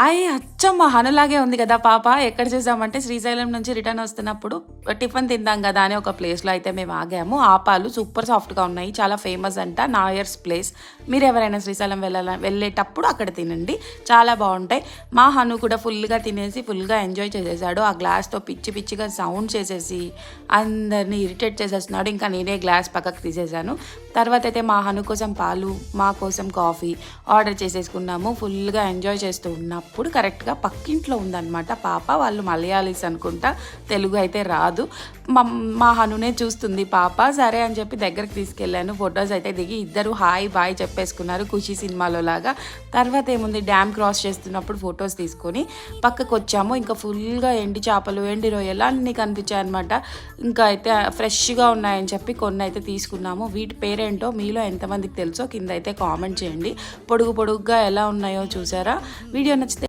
అచ్చం మా హనులాగే ఉంది కదా పాప. ఎక్కడ చూసామంటే శ్రీశైలం నుంచి రిటర్న్ వస్తున్నప్పుడు టిఫిన్ తిందాం కదా అని ఒక ప్లేస్లో అయితే మేము ఆగాము. ఆపాలు సూపర్ సాఫ్ట్గా ఉన్నాయి, చాలా ఫేమస్ అంట, నాయర్స్ ప్లేస్. మీరు ఎవరైనా శ్రీశైలం వెళ్ళేటప్పుడు అక్కడ తినండి, చాలా బాగుంటాయి. మా హను కూడా ఫుల్గా తినేసి ఫుల్గా ఎంజాయ్ చేసేసాడు. ఆ గ్లాస్తో పిచ్చి పిచ్చిగా సౌండ్ చేసేసి అందరినీ ఇరిటేట్ చేసేస్తున్నాడు. ఇంకా నేనే గ్లాస్ పక్కకు తీసేసాను. తర్వాత అయితే మా హను కోసం పాలు, మా కోసం కాఫీ ఆర్డర్ చేసేసుకున్నాము. ఫుల్గా ఎంజాయ్ చేస్తూ ఉన్నప్పుడు కరెక్ట్గా పక్కింట్లో ఉందన్నమాట పాప. వాళ్ళు మలయాళీస్ అనుకుంటా, తెలుగు అయితే రాదు. మా హనునే చూస్తుంది పాప. సరే అని చెప్పి దగ్గరికి తీసుకెళ్ళాను. ఫొటోస్ అయితే దిగి ఇద్దరు హాయ్ బాయ్ చెప్పేసుకున్నారు, ఖుషి సినిమాలో లాగా. తర్వాత ఏముంది, డ్యామ్ క్రాస్ చేస్తున్నప్పుడు ఫొటోస్ తీసుకొని పక్కకు వచ్చాము. ఇంకా ఫుల్గా ఎండి చేపలు, ఎండి రొయ్యలు అన్నీ కనిపించాయి అనమాట. ఇంకా అయితే ఫ్రెష్గా ఉన్నాయని చెప్పి కొన్ని అయితే తీసుకున్నాము. వీటి పేరేంటో మీలో ఎంతమందికి తెలుసో కింద అయితే కామెంట్ చేయండి. పొడుగుగా ఎలా ఉన్నాయో చూసారా? వీడియో నచ్చితే